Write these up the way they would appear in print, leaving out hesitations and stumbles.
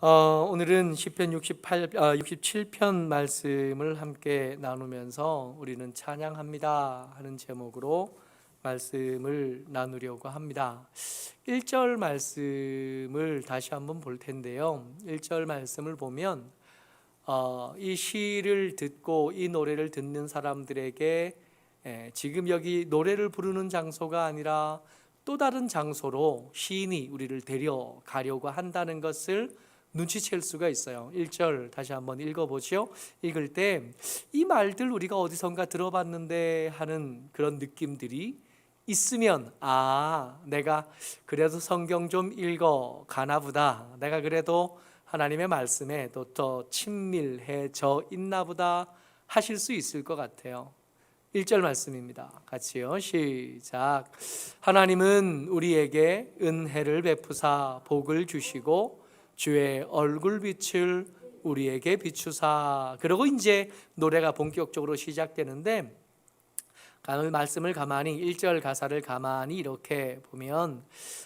오늘은 시편 67편 말씀을 함께 나누면서 우리는 찬양합니다 하는 제목으로 말씀을 나누려고 합니다. 1절 말씀을 다시 한번 볼 텐데요. 1절 말씀을 보면 이 시를 듣고 이 노래를 듣는 사람들에게 지금 여기 노래를 부르는 장소가 아니라 또 다른 장소로 시인이 우리를 데려가려고 한다는 것을 눈치챌 수가 있어요. 1절 다시 한번 읽어보죠. 읽을 때 이 말들 우리가 어디선가 들어봤는데 하는 그런 느낌들이 있으면 내가 그래도 성경 좀 읽어 가나 보다, 내가 그래도 하나님의 말씀에 더 친밀해져 있나 보다 하실 수 있을 것 같아요. 1절 말씀입니다. 같이요. 시작. 하나님은 우리에게 은혜를 베푸사 복을 주시고 주의 얼굴빛을 우리에게 비추사. 그리고 이제 노래가 본격적으로 시작되는데, 말씀을 가만히 1절 가사를 가만히 이렇게 보면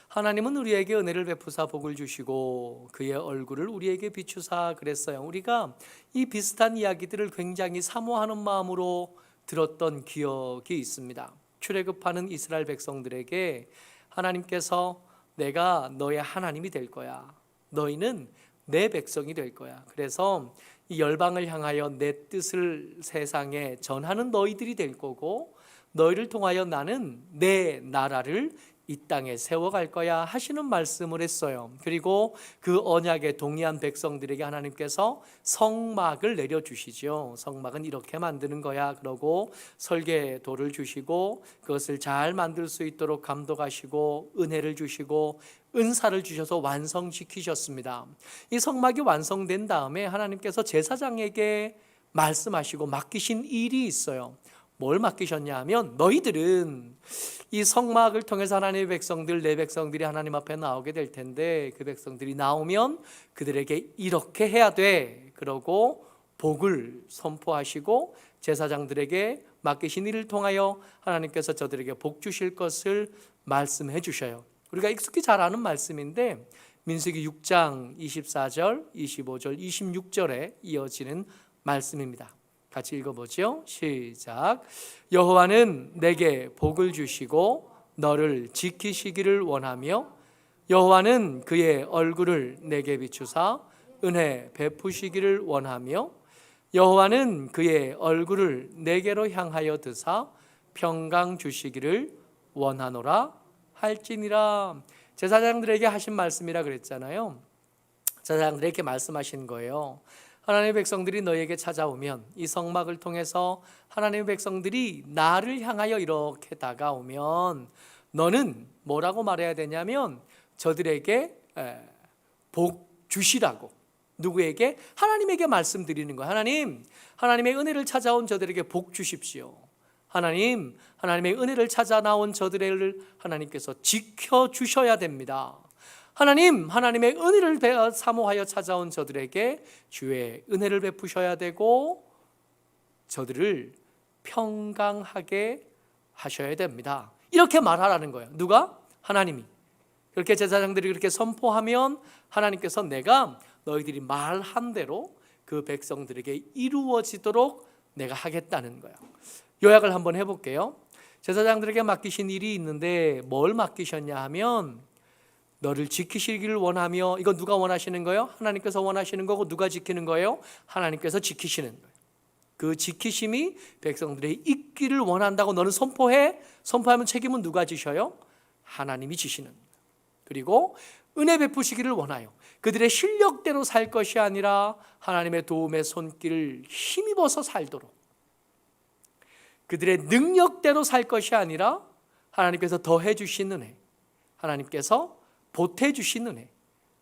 하나님은 우리에게 은혜를 베푸사 복을 주시고 그의 얼굴을 우리에게 비추사 그랬어요. 우리가 이 비슷한 이야기들을 굉장히 사모하는 마음으로 들었던 기억이 있습니다. 출애굽하는 이스라엘 백성들에게 하나님께서 내가 너의 하나님이 될 거야, 너희는 내 백성이 될 거야, 그래서 이 열방을 향하여 내 뜻을 세상에 전하는 너희들이 될 거고 너희를 통하여 나는 내 나라를 이 땅에 세워갈 거야 하시는 말씀을 했어요. 그리고 그 언약에 동의한 백성들에게 하나님께서 성막을 내려주시죠. 성막은 이렇게 만드는 거야 그러고 설계도를 주시고 그것을 잘 만들 수 있도록 감독하시고 은혜를 주시고 은사를 주셔서 완성시키셨습니다. 이 성막이 완성된 다음에 하나님께서 제사장에게 말씀하시고 맡기신 일이 있어요. 뭘 맡기셨냐 하면 너희들은 이 성막을 통해서 하나님의 백성들, 내 백성들이 하나님 앞에 나오게 될 텐데 그 백성들이 나오면 그들에게 이렇게 해야 돼 그러고 복을 선포하시고 제사장들에게 맡기신 일을 통하여 하나님께서 저들에게 복 주실 것을 말씀해 주셔요. 우리가 익숙히 잘 아는 말씀인데 민수기 6장 24절, 25절, 26절에 이어지는 말씀입니다. 같이 읽어보죠. 시작. 여호와는 내게 복을 주시고 너를 지키시기를 원하며 여호와는 그의 얼굴을 내게 비추사 은혜 베푸시기를 원하며 여호와는 그의 얼굴을 내게로 향하여 드사 평강 주시기를 원하노라 할지니라. 제사장들에게 하신 말씀이라 그랬잖아요. 제사장들에게 말씀하신 거예요. 하나님의 백성들이 너에게 찾아오면 이 성막을 통해서 하나님의 백성들이 나를 향하여 이렇게 다가오면 너는 뭐라고 말해야 되냐면 저들에게 복 주시라고. 누구에게? 하나님에게 말씀드리는 거예요. 하나님의 은혜를 찾아온 저들에게 복 주십시오. 하나님의 은혜를 찾아 나온 저들을 하나님께서 지켜주셔야 됩니다. 하나님의 은혜를 사모하여 찾아온 저들에게 주의 은혜를 베푸셔야 되고 저들을 평강하게 하셔야 됩니다. 이렇게 말하라는 거예요. 누가? 하나님이. 그렇게 제사장들이 그렇게 선포하면 하나님께서 내가 너희들이 말한 대로 그 백성들에게 이루어지도록 내가 하겠다는 거예요. 요약을 한번 해볼게요. 제사장들에게 맡기신 일이 있는데 뭘 맡기셨냐 하면 너를 지키시기를 원하며, 이거 누가 원하시는 거예요? 하나님께서 원하시는 거고 누가 지키는 거예요? 하나님께서 지키시는 거예요. 그 지키심이 백성들의 있기를 원한다고 너는 선포해. 선포하면 책임은 누가 지셔요? 하나님이 지시는 거예요. 그리고 은혜 베푸시기를 원하여 그들의 실력대로 살 것이 아니라 하나님의 도움의 손길을 힘입어서 살도록, 그들의 능력대로 살 것이 아니라 하나님께서 더해 주신 은혜, 하나님께서 보태 주신 은혜,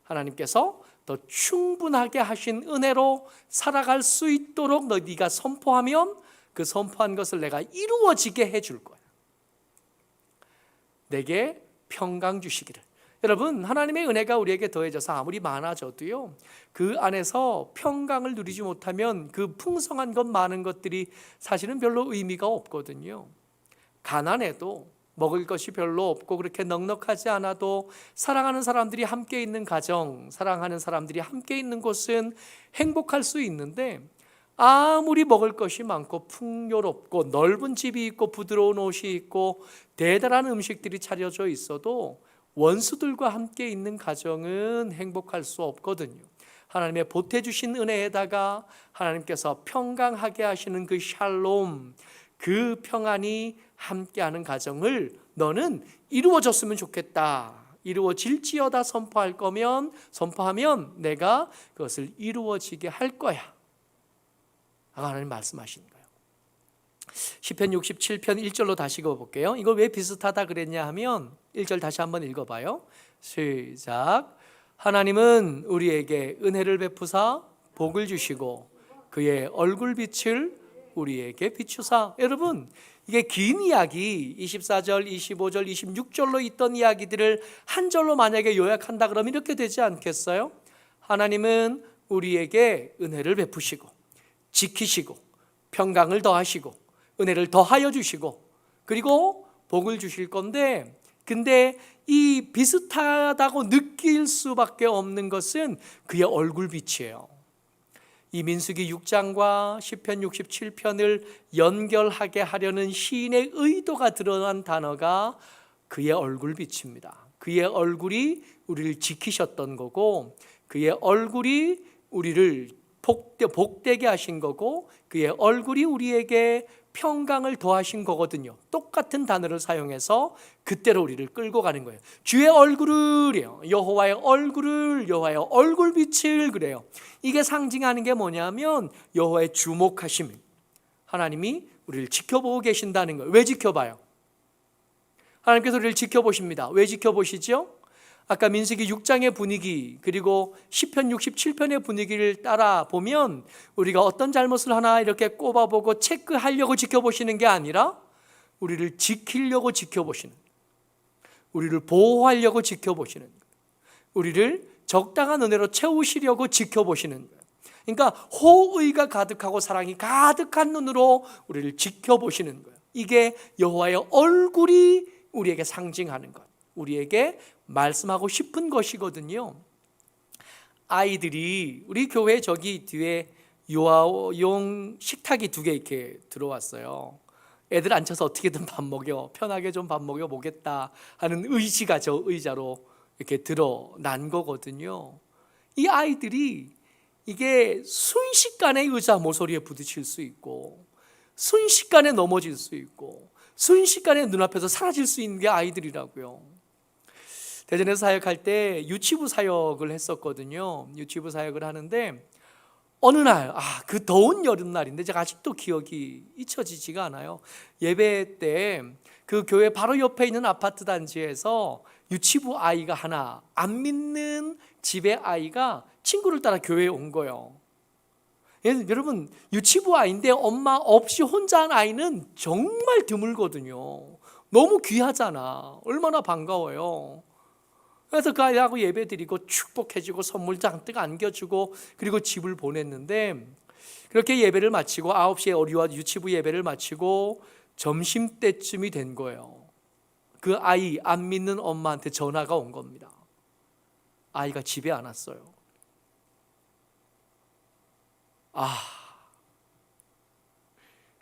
하나님께서 더 충분하게 하신 은혜로 살아갈 수 있도록 네가 선포하면 그 선포한 것을 내가 이루어지게 해줄 거야. 내게 평강 주시기를. 여러분, 하나님의 은혜가 우리에게 더해져서 아무리 많아져도요, 그 안에서 평강을 누리지 못하면 그 풍성한 것, 많은 것들이 사실은 별로 의미가 없거든요. 가난해도 먹을 것이 별로 없고 그렇게 넉넉하지 않아도 사랑하는 사람들이 함께 있는 가정, 사랑하는 사람들이 함께 있는 곳은 행복할 수 있는데, 아무리 먹을 것이 많고 풍요롭고 넓은 집이 있고 부드러운 옷이 있고 대단한 음식들이 차려져 있어도 원수들과 함께 있는 가정은 행복할 수 없거든요. 하나님의 보태주신 은혜에다가 하나님께서 평강하게 하시는 그 샬롬, 그 평안이 함께하는 가정을 너는 이루어졌으면 좋겠다. 이루어질지어다 선포하면 내가 그것을 이루어지게 할 거야. 하나님 말씀하시는 거예요. 시편 67편 1절로 다시 읽어볼게요. 이걸 왜 비슷하다 그랬냐 하면 1절 다시 한번 읽어봐요. 시작. 하나님은 우리에게 은혜를 베푸사 복을 주시고 그의 얼굴빛을 우리에게 비추사. 여러분, 이게 긴 이야기 24절, 25절, 26절로 있던 이야기들을 한 절로 만약에 요약한다 그러면 이렇게 되지 않겠어요? 하나님은 우리에게 은혜를 베푸시고 지키시고 평강을 더하시고 은혜를 더하여 주시고 그리고 복을 주실 건데, 근데 이 비슷하다고 느낄 수밖에 없는 것은 그의 얼굴빛이에요. 이 민수기 6장과 시편 67편을 연결하게 하려는 시인의 의도가 드러난 단어가 그의 얼굴빛입니다. 그의 얼굴이 우리를 지키셨던 거고, 그의 얼굴이 우리를 복되게 하신 거고, 그의 얼굴이 우리에게 평강을 더하신 거거든요. 똑같은 단어를 사용해서 그때로 우리를 끌고 가는 거예요. 주의 얼굴을이요, 여호와의 얼굴을, 여호와의 얼굴빛을 그래요. 이게 상징하는 게 뭐냐면 여호와의 주목하심, 하나님이 우리를 지켜보고 계신다는 거예요. 왜 지켜봐요? 하나님께서 우리를 지켜보십니다. 왜 지켜보시죠? 아까 민수기 6장의 분위기 그리고 시편 67편의 분위기를 따라 보면 우리가 어떤 잘못을 하나 이렇게 꼽아보고 체크하려고 지켜보시는 게 아니라 우리를 지키려고 지켜보시는, 우리를 보호하려고 지켜보시는, 우리를 적당한 은혜로 채우시려고 지켜보시는 거예요. 그러니까 호의가 가득하고 사랑이 가득한 눈으로 우리를 지켜보시는 거예요. 이게 여호와의 얼굴이 우리에게 상징하는 것, 우리에게 말씀하고 싶은 것이거든요. 아이들이 우리 교회 저기 뒤에 유아용 식탁이 2개 이렇게 들어왔어요. 애들 앉혀서 어떻게든 밥 먹여, 편하게 좀 밥 먹여 보겠다 하는 의지가 저 의자로 이렇게 드러난 거거든요. 이 아이들이 이게 순식간에 의자 모서리에 부딪힐 수 있고 순식간에 넘어질 수 있고 순식간에 눈앞에서 사라질 수 있는 게 아이들이라고요. 대전에서 사역할 때 유치부 사역을 했었거든요. 유치부 사역을 하는데 어느 날, 그 더운 여름날인데 제가 아직도 기억이 잊혀지지가 않아요. 예배 때 그 교회 바로 옆에 있는 아파트 단지에서 유치부 아이가 하나, 안 믿는 집의 아이가 친구를 따라 교회에 온 거예요. 여러분, 유치부 아이인데 엄마 없이 혼자 한 아이는 정말 드물거든요. 너무 귀하잖아. 얼마나 반가워요. 그래서 그 아이하고 예배 드리고 축복해주고 선물 잔뜩 안겨주고 그리고 집을 보냈는데, 그렇게 예배를 마치고 9시에 어리와 유치부 예배를 마치고 점심때쯤이 된 거예요. 그 아이 안 믿는 엄마한테 전화가 온 겁니다. 아이가 집에 안 왔어요.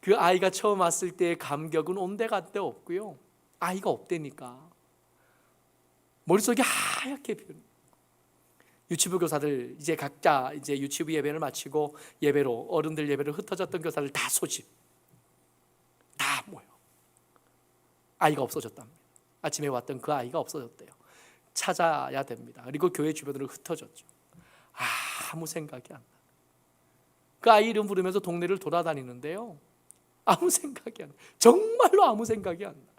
그 아이가 처음 왔을 때의 감격은 온데간데 없고요. 아이가 없다니까 머릿속이 하얗게 변해요. 유치부 교사들 이제 각자 이제 유치부 예배를 마치고 예배로, 어른들 예배로 흩어졌던 교사들 다 소집, 다 모여. 아이가 없어졌답니다. 아침에 왔던 그 아이가 없어졌대요. 찾아야 됩니다. 그리고 교회 주변으로 흩어졌죠. 아무 생각이 안 나. 그 아이 이름 부르면서 동네를 돌아다니는데요, 아무 생각이 안 나. 정말로 아무 생각이 안 나.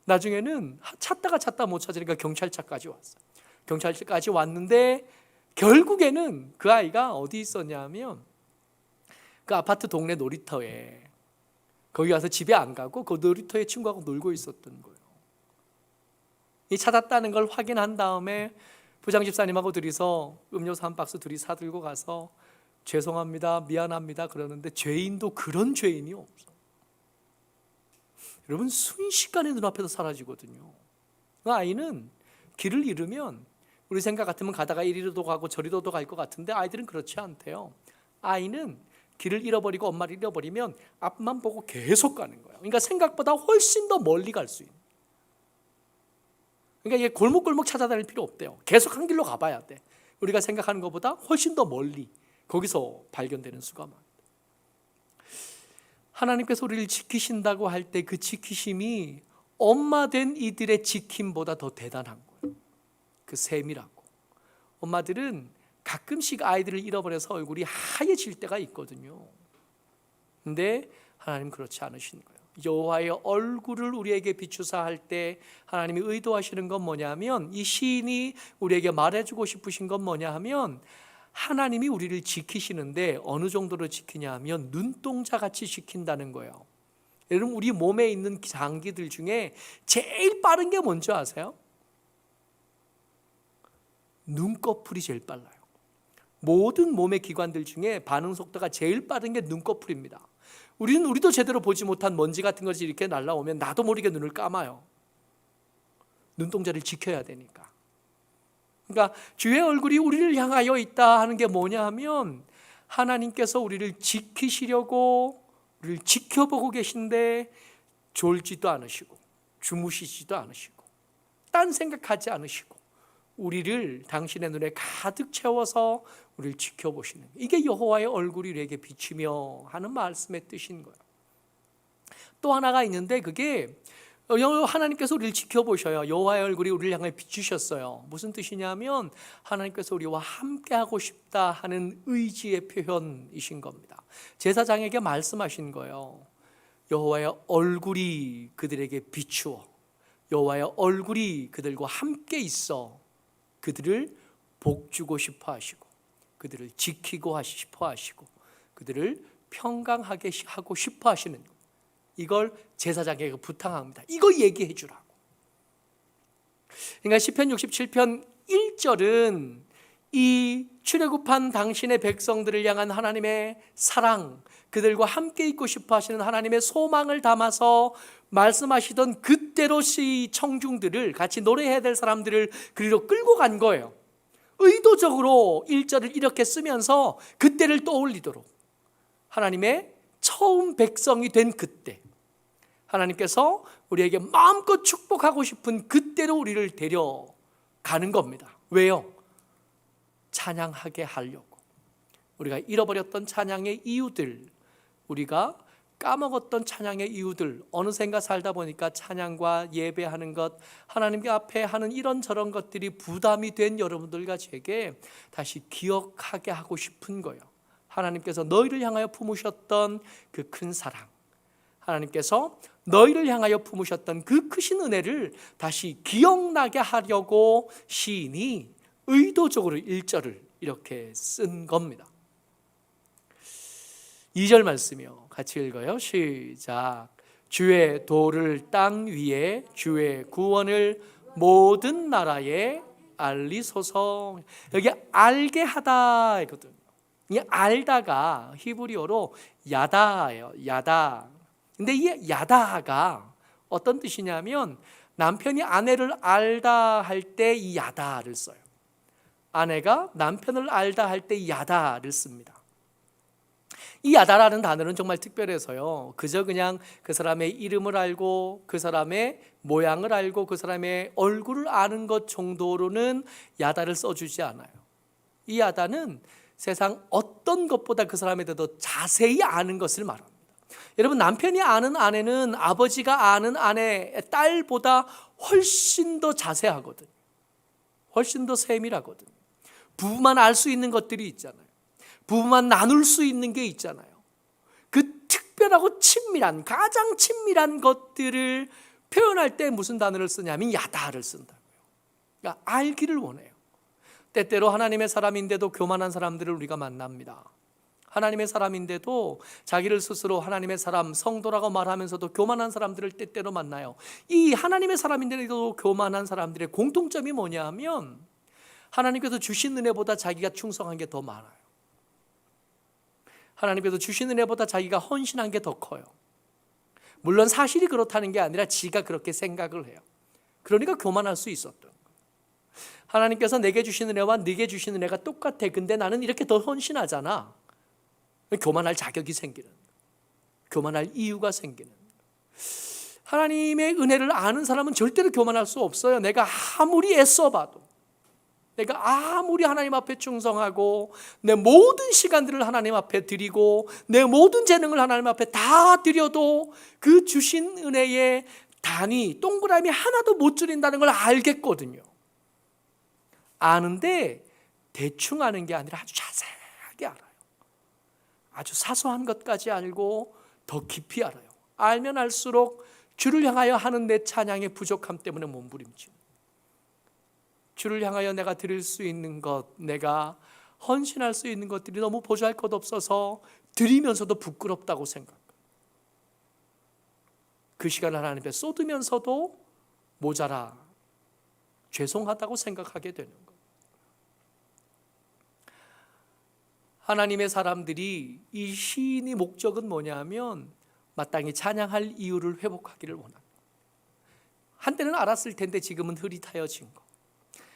나중에는 찾다 못 찾으니까 경찰차까지 왔어요. 경찰차까지 왔는데 결국에는 그 아이가 어디 있었냐면 그 아파트 동네 놀이터에, 거기 가서 집에 안 가고 그 놀이터에 친구하고 놀고 있었던 거예요. 이 찾았다는 걸 확인한 다음에 부장 집사님하고 둘이서 음료수 한 박스 둘이 사들고 가서 죄송합니다, 미안합니다 그러는데 죄인도 그런 죄인이 없어. 여러분 순식간에 눈앞에서 사라지거든요. 그 아이는 길을 잃으면 우리 생각 같으면 가다가 이리로도 가고 저리로도 갈 것 같은데 아이들은 그렇지 않대요. 아이는 길을 잃어버리고 엄마를 잃어버리면 앞만 보고 계속 가는 거예요. 그러니까 생각보다 훨씬 더 멀리 갈 수 있는. 그러니까 이게 골목골목 찾아다닐 필요 없대요. 계속 한 길로 가봐야 돼. 우리가 생각하는 것보다 훨씬 더 멀리 거기서 발견되는 수가 많아요. 하나님께서 우리를 지키신다고 할 때 그 지키심이 엄마 된 이들의 지킴보다 더 대단한 거예요. 그 셈이라고. 엄마들은 가끔씩 아이들을 잃어버려서 얼굴이 하얘질 때가 있거든요. 근데 하나님 그렇지 않으신 거예요. 여호와의 얼굴을 우리에게 비추사 할 때 하나님이 의도하시는 건 뭐냐면, 이 시인이 우리에게 말해주고 싶으신 건 뭐냐 하면, 하나님이 우리를 지키시는데 어느 정도로 지키냐 하면 눈동자같이 지킨다는 거예요. 여러분 우리 몸에 있는 장기들 중에 제일 빠른 게 뭔지 아세요? 눈꺼풀이 제일 빨라요. 모든 몸의 기관들 중에 반응 속도가 제일 빠른 게 눈꺼풀입니다. 우리도 제대로 보지 못한 먼지 같은 것이 이렇게 날라오면 나도 모르게 눈을 감아요. 눈동자를 지켜야 되니까. 그러니까 주의 얼굴이 우리를 향하여 있다 하는 게 뭐냐 하면, 하나님께서 우리를 지키시려고 우리를 지켜보고 계신데 졸지도 않으시고 주무시지도 않으시고 딴 생각하지 않으시고 우리를 당신의 눈에 가득 채워서 우리를 지켜보시는, 이게 여호와의 얼굴이 우리에게 비치며 하는 말씀의 뜻인 거예요. 또 하나가 있는데, 그게 하나님께서 우리를 지켜보셔요. 여호와의 얼굴이 우리를 향해 비추셨어요. 무슨 뜻이냐면 하나님께서 우리와 함께하고 싶다 하는 의지의 표현이신 겁니다. 제사장에게 말씀하신 거예요. 여호와의 얼굴이 그들에게 비추어 여호와의 얼굴이 그들과 함께 있어 그들을 복주고 싶어 하시고 그들을 지키고 싶어 하시고 그들을 평강하게 하고 싶어 하시는 것, 이걸 제사장에게 부탁합니다. 이거 얘기해 주라고. 그러니까 시편 67편 1절은 이 출애굽한 당신의 백성들을 향한 하나님의 사랑, 그들과 함께 있고 싶어 하시는 하나님의 소망을 담아서 말씀하시던 그때로 이 청중들을, 같이 노래해야 될 사람들을 그리로 끌고 간 거예요. 의도적으로 1절을 이렇게 쓰면서 그때를 떠올리도록, 하나님의 처음 백성이 된 그때, 하나님께서 우리에게 마음껏 축복하고 싶은 그때로 우리를 데려가는 겁니다. 왜요? 찬양하게 하려고. 우리가 잃어버렸던 찬양의 이유들, 우리가 까먹었던 찬양의 이유들, 어느샌가 살다 보니까 찬양과 예배하는 것, 하나님 앞에 하는 이런저런 것들이 부담이 된 여러분들과 제게 다시 기억하게 하고 싶은 거예요. 하나님께서 너희를 향하여 품으셨던 그 큰 사랑, 하나님께서 너희를 향하여 품으셨던 그 크신 은혜를 다시 기억나게 하려고 시인이 의도적으로 1절을 이렇게 쓴 겁니다. 2절 말씀이요, 같이 읽어요. 시작. 주의 도를 땅 위에, 주의 구원을 모든 나라에 알리소서. 여기 알게 하다 이거든요. 이 알다가 히브리어로 야다예요. 야다. 근데 이 야다가 어떤 뜻이냐면, 남편이 아내를 알다 할 때 이 야다를 써요. 아내가 남편을 알다 할 때 이 야다를 씁니다. 이 야다라는 단어는 정말 특별해서요, 그저 그냥 그 사람의 이름을 알고 그 사람의 모양을 알고 그 사람의 얼굴을 아는 것 정도로는 야다를 써주지 않아요. 이 야다는 세상 어떤 것보다 그 사람에 대해 더 자세히 아는 것을 말합니다. 여러분, 남편이 아는 아내는 아버지가 아는 아내의 딸보다 훨씬 더 자세하거든요. 훨씬 더 세밀하거든요. 부부만 알 수 있는 것들이 있잖아요. 부부만 나눌 수 있는 게 있잖아요. 그 특별하고 친밀한, 가장 친밀한 것들을 표현할 때 무슨 단어를 쓰냐면 야다를 쓴다고요. 그러니까 알기를 원해요. 때때로 하나님의 사람인데도 교만한 사람들을 우리가 만납니다. 하나님의 사람인데도 자기를 스스로 하나님의 사람, 성도라고 말하면서도 교만한 사람들을 때때로 만나요. 이 하나님의 사람인데도 교만한 사람들의 공통점이 뭐냐 하면, 하나님께서 주신 은혜보다 자기가 충성한 게 더 많아요. 하나님께서 주신 은혜보다 자기가 헌신한 게 더 커요. 물론 사실이 그렇다는 게 아니라 지가 그렇게 생각을 해요. 그러니까 교만할 수 있었던 거예요. 하나님께서 내게 주신 은혜와 네게 주신 은혜가 똑같아. 근데 나는 이렇게 더 헌신하잖아. 교만할 자격이 생기는, 교만할 이유가 생기는. 하나님의 은혜를 아는 사람은 절대로 교만할 수 없어요. 내가 아무리 애써봐도, 내가 아무리 하나님 앞에 충성하고 내 모든 시간들을 하나님 앞에 드리고 내 모든 재능을 하나님 앞에 다 드려도 그 주신 은혜의 단위, 동그라미 하나도 못 줄인다는 걸 알겠거든요. 아는데 대충 아는 게 아니라 아주 자세하게 알아요. 아주 사소한 것까지 알고 더 깊이 알아요. 알면 알수록 주를 향하여 하는 내 찬양의 부족함 때문에 몸부림치는, 주를 향하여 내가 드릴 수 있는 것, 내가 헌신할 수 있는 것들이 너무 보잘것없어서 드리면서도 부끄럽다고 생각해요. 그 시간을 하나님 앞에 쏟으면서도 모자라, 죄송하다고 생각하게 되는 거예요. 하나님의 사람들이, 이 시인의 목적은 뭐냐면 마땅히 찬양할 이유를 회복하기를 원합니다. 한때는 알았을 텐데 지금은 흐릿하여진 거.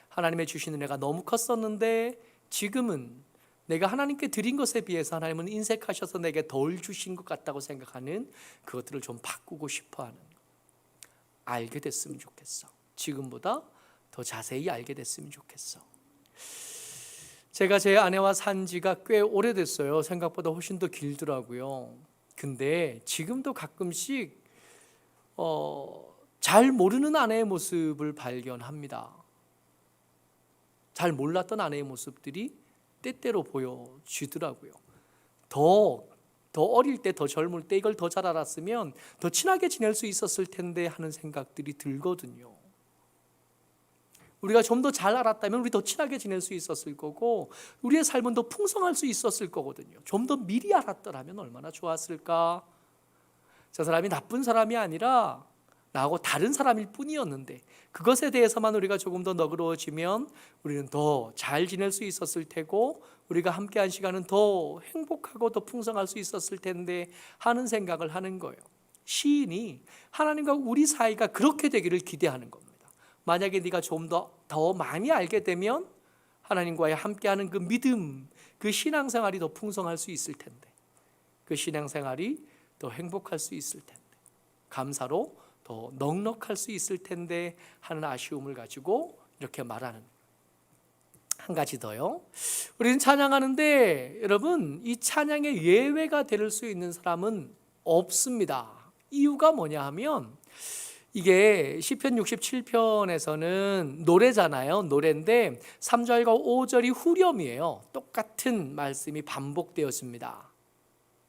하나님의 주신 은혜가 너무 컸었는데 지금은 내가 하나님께 드린 것에 비해서 하나님은 인색하셔서 내게 덜 주신 것 같다고 생각하는 그것들을 좀 바꾸고 싶어하는 거. 알게 됐으면 좋겠어. 지금보다 더 자세히 알게 됐으면 좋겠어. 제가 제 아내와 산 지가 꽤 오래됐어요. 생각보다 훨씬 더 길더라고요. 근데 지금도 가끔씩 잘 모르는 아내의 모습을 발견합니다. 잘 몰랐던 아내의 모습들이 때때로 보여지더라고요. 더 어릴 때, 더 젊을 때 이걸 더 잘 알았으면 더 친하게 지낼 수 있었을 텐데 하는 생각들이 들거든요. 우리가 좀 더 잘 알았다면 우리 더 친하게 지낼 수 있었을 거고 우리의 삶은 더 풍성할 수 있었을 거거든요. 좀 더 미리 알았더라면 얼마나 좋았을까. 저 사람이 나쁜 사람이 아니라 나하고 다른 사람일 뿐이었는데 그것에 대해서만 우리가 조금 더 너그러워지면 우리는 더 잘 지낼 수 있었을 테고 우리가 함께한 시간은 더 행복하고 더 풍성할 수 있었을 텐데 하는 생각을 하는 거예요. 시인이 하나님과 우리 사이가 그렇게 되기를 기대하는 겁니다. 만약에 네가 좀 더 많이 알게 되면 하나님과의 함께하는 그 믿음, 그 신앙생활이 더 풍성할 수 있을 텐데, 그 신앙생활이 더 행복할 수 있을 텐데, 감사로 더 넉넉할 수 있을 텐데 하는 아쉬움을 가지고 이렇게 말하는. 한 가지 더요. 우리는 찬양하는데 여러분, 이 찬양의 예외가 될 수 있는 사람은 없습니다. 이유가 뭐냐 하면 이게 시편 67편에서는 노래잖아요. 노래인데 3절과 5절이 후렴이에요. 똑같은 말씀이 반복되었습니다.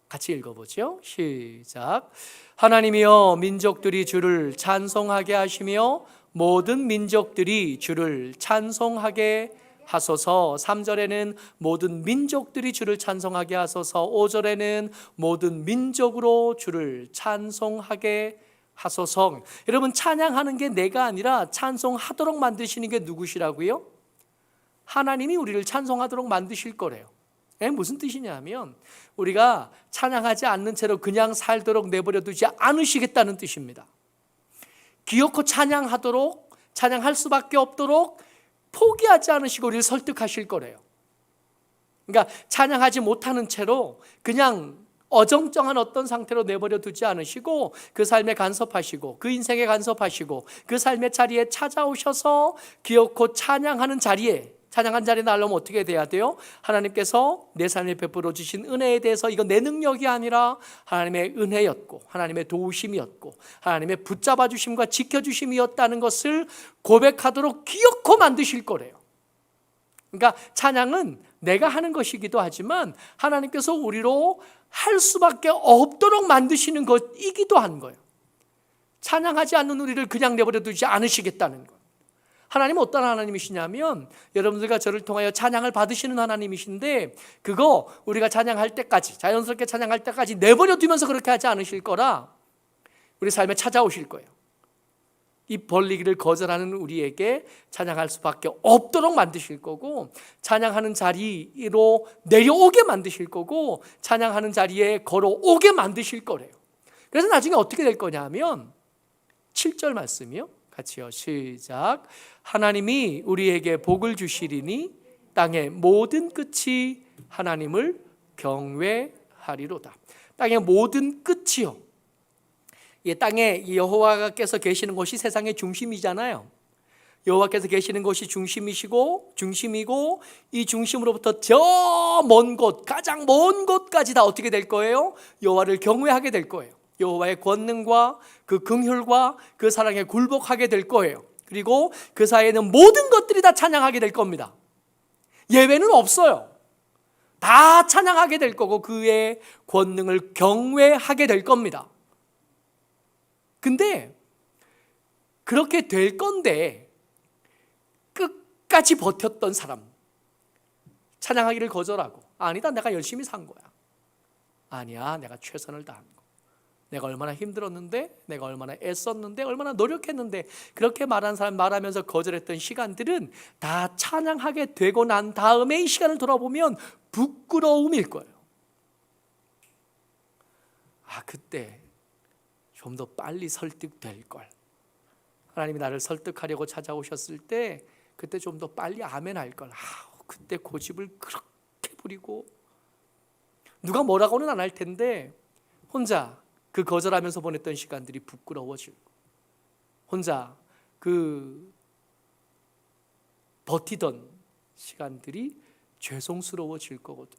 같이 읽어보죠. 시작. 하나님이여, 민족들이 주를 찬송하게 하시며 모든 민족들이 주를 찬송하게 하소서. 3절에는 모든 민족들이 주를 찬송하게 하소서. 5절에는 모든 민족으로 주를 찬송하게 하소서. 여러분, 찬양하는 게 내가 아니라 찬송하도록 만드시는 게 누구시라고요? 하나님이 우리를 찬송하도록 만드실 거래요. 무슨 뜻이냐면 우리가 찬양하지 않는 채로 그냥 살도록 내버려 두지 않으시겠다는 뜻입니다. 기어코 찬양하도록, 찬양할 수밖에 없도록 포기하지 않으시고 우리를 설득하실 거래요. 그러니까 찬양하지 못하는 채로 그냥 어정쩡한 어떤 상태로 내버려 두지 않으시고 그 삶에 간섭하시고 그 인생에 간섭하시고 그 삶의 자리에 찾아오셔서 기어코 찬양하는 자리에, 찬양한 자리에 나려면 어떻게 돼야 돼요? 하나님께서 내 삶에 베풀어 주신 은혜에 대해서 이건 내 능력이 아니라 하나님의 은혜였고 하나님의 도우심이었고 하나님의 붙잡아 주심과 지켜주심이었다는 것을 고백하도록 기어코 만드실 거래요. 그러니까 찬양은 내가 하는 것이기도 하지만 하나님께서 우리로 할 수밖에 없도록 만드시는 것이기도 한 거예요. 찬양하지 않는 우리를 그냥 내버려 두지 않으시겠다는 거예요. 하나님은 어떤 하나님이시냐면 여러분들과 저를 통하여 찬양을 받으시는 하나님이신데 그거 우리가 찬양할 때까지, 자연스럽게 찬양할 때까지 내버려 두면서 그렇게 하지 않으실 거라 우리 삶에 찾아오실 거예요. 입 벌리기를 거절하는 우리에게 찬양할 수밖에 없도록 만드실 거고 찬양하는 자리로 내려오게 만드실 거고 찬양하는 자리에 걸어오게 만드실 거래요. 그래서 나중에 어떻게 될 거냐 하면 7절 말씀이요. 같이요. 시작. 하나님이 우리에게 복을 주시리니 땅의 모든 끝이 하나님을 경외하리로다. 땅의 모든 끝이요. 이 땅에 여호와께서 계시는 곳이 세상의 중심이잖아요. 여호와께서 계시는 곳이 중심이고 이 중심으로부터 저 먼 곳, 가장 먼 곳까지 다 어떻게 될 거예요? 여호와를 경외하게 될 거예요. 여호와의 권능과 그 긍휼과 그 사랑에 굴복하게 될 거예요. 그리고 그 사이에는 모든 것들이 다 찬양하게 될 겁니다. 예외는 없어요. 다 찬양하게 될 거고 그의 권능을 경외하게 될 겁니다. 근데 그렇게 될 건데 끝까지 버텼던 사람, 찬양하기를 거절하고, 아니다, 내가 열심히 산 거야. 아니야, 내가 최선을 다한 거. 내가 얼마나 힘들었는데, 내가 얼마나 애썼는데, 얼마나 노력했는데, 그렇게 말한 사람, 말하면서 거절했던 시간들은 다 찬양하게 되고 난 다음에 이 시간을 돌아보면 부끄러움일 거예요. 아, 그때 좀 더 빨리 설득될 걸. 하나님이 나를 설득하려고 찾아오셨을 때 그때 좀 더 빨리 아멘 할 걸. 그때 고집을 그렇게 부리고 누가 뭐라고는 안 할 텐데 혼자 그 거절하면서 보냈던 시간들이 부끄러워지고, 혼자 그 버티던 시간들이 죄송스러워질 거거든.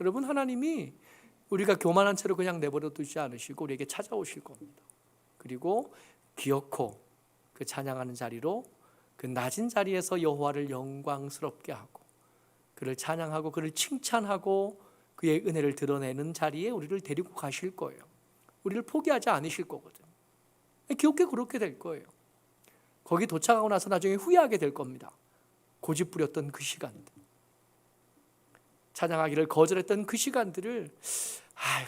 여러분, 하나님이 우리가 교만한 채로 그냥 내버려 두지 않으시고 우리에게 찾아오실 겁니다. 그리고 기어코 그 찬양하는 자리로, 그 낮은 자리에서 여호와를 영광스럽게 하고 그를 찬양하고 그를 칭찬하고 그의 은혜를 드러내는 자리에 우리를 데리고 가실 거예요. 우리를 포기하지 않으실 거거든. 기어코 그렇게 될 거예요. 거기 도착하고 나서 나중에 후회하게 될 겁니다. 고집 부렸던 그 시간들, 찬양하기를 거절했던 그 시간들을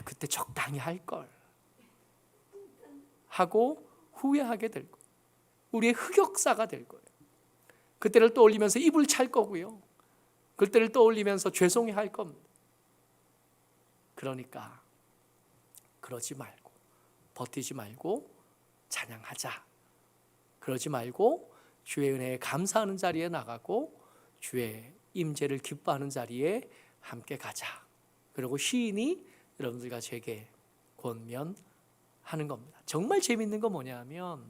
그때 적당히 할 걸 하고 후회하게 될 거예요. 우리의 흑역사가 될 거예요. 그때를 떠올리면서 입을 찰 거고요. 그때를 떠올리면서 죄송해 할 겁니다. 그러니까 그러지 말고, 버티지 말고 찬양하자. 그러지 말고 주의 은혜에 감사하는 자리에 나가고 주의 임재를 기뻐하는 자리에 함께 가자. 그리고 시인이 여러분들과 제게 권면하는 겁니다. 정말 재밌는 건 뭐냐면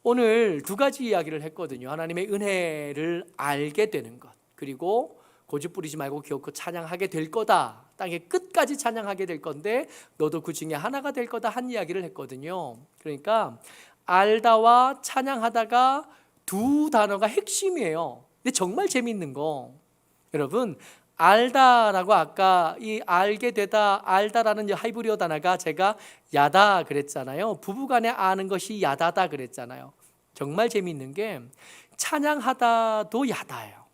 오늘 두 가지 이야기를 했거든요. 하나님의 은혜를 알게 되는 것, 그리고 고집 부리지 말고 기어코 찬양하게 될 거다. 땅의 끝까지 찬양하게 될 건데 너도 그 중에 하나가 될 거다 한 이야기를 했거든요. 그러니까 알다와 찬양하다가 두 단어가 핵심이에요. 근데 정말 재밌는 거, 여러분, 알다라고 아까 이 알게 되다, 알다라는 하이브리어 단어가 제가 야다 그랬잖아요. 부부간에 아는 것이 야다다 그랬잖아요. 정말 재미있는 게 찬양하다도 야다예요.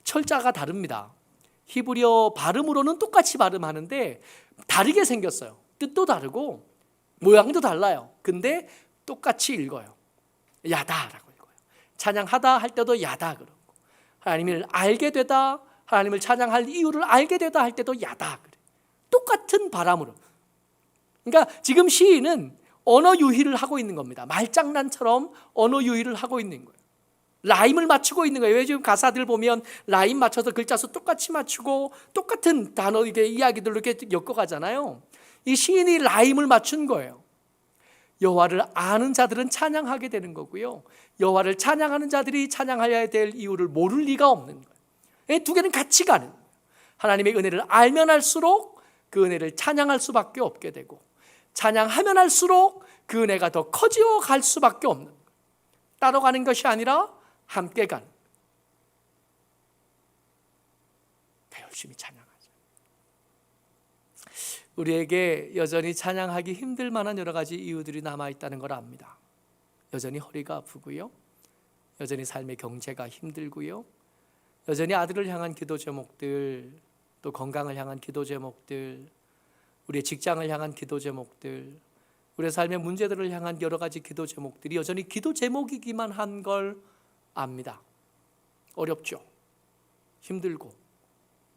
철자가 다릅니다. 히브리어 발음으로는 똑같이 발음하는데 다르게 생겼어요. 뜻도 다르고 모양도 달라요. 근데 똑같이 읽어요. 야다라고 읽어요. 찬양하다 할 때도 야다 그러고, 하나님을 알게 되다, 하나님을 찬양할 이유를 알게 되다 할 때도 야다 그래요. 똑같은 발음으로. 그러니까 지금 시인은 언어 유희를 하고 있는 겁니다. 말장난처럼 언어 유희를 하고 있는 거예요. 라임을 맞추고 있는 거예요. 왜 지금 가사들 보면 라임 맞춰서 글자 수 똑같이 맞추고 똑같은 단어 이게 이야기들로 이렇게 엮어가잖아요. 이 시인이 라임을 맞춘 거예요. 여호와를 아는 자들은 찬양하게 되는 거고요. 여호와를 찬양하는 자들이 찬양해야 될 이유를 모를 리가 없는 거예요. 이 두 개는 같이 가는 거예요. 하나님의 은혜를 알면 할수록 그 은혜를 찬양할 수밖에 없게 되고, 찬양하면 할수록 그 은혜가 더 커지어 갈 수밖에 없는 거예요. 따로 가는 것이 아니라 함께 가는 거예요. 더 열심히 찬양하자. 우리에게 여전히 찬양하기 힘들 만한 여러 가지 이유들이 남아있다는 걸 압니다. 여전히 허리가 아프고요, 여전히 삶의 경제가 힘들고요, 여전히 아들을 향한 기도 제목들, 또 건강을 향한 기도 제목들, 우리의 직장을 향한 기도 제목들, 우리의 삶의 문제들을 향한 여러 가지 기도 제목들이 여전히 기도 제목이기만 한 걸 압니다. 어렵죠. 힘들고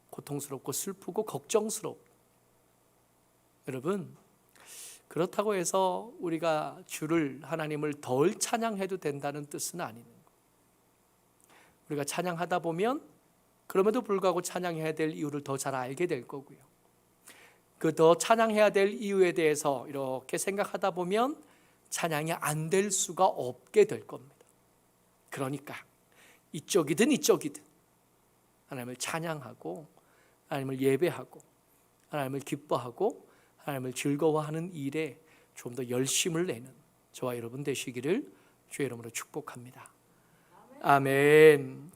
고통스럽고 슬프고 걱정스럽고. 여러분, 그렇다고 해서 우리가 주를 하나님을 덜 찬양해도 된다는 뜻은 아니는 거예요. 우리가 찬양하다 보면 그럼에도 불구하고 찬양해야 될 이유를 더 잘 알게 될 거고요. 그 더 찬양해야 될 이유에 대해서 이렇게 생각하다 보면 찬양이 안 될 수가 없게 될 겁니다. 그러니까 이쪽이든 이쪽이든 하나님을 찬양하고 하나님을 예배하고 하나님을 기뻐하고 하나님을 즐거워하는 일에 좀 더 열심을 내는 저와 여러분 되시기를 주의 이름으로 축복합니다. 아멘.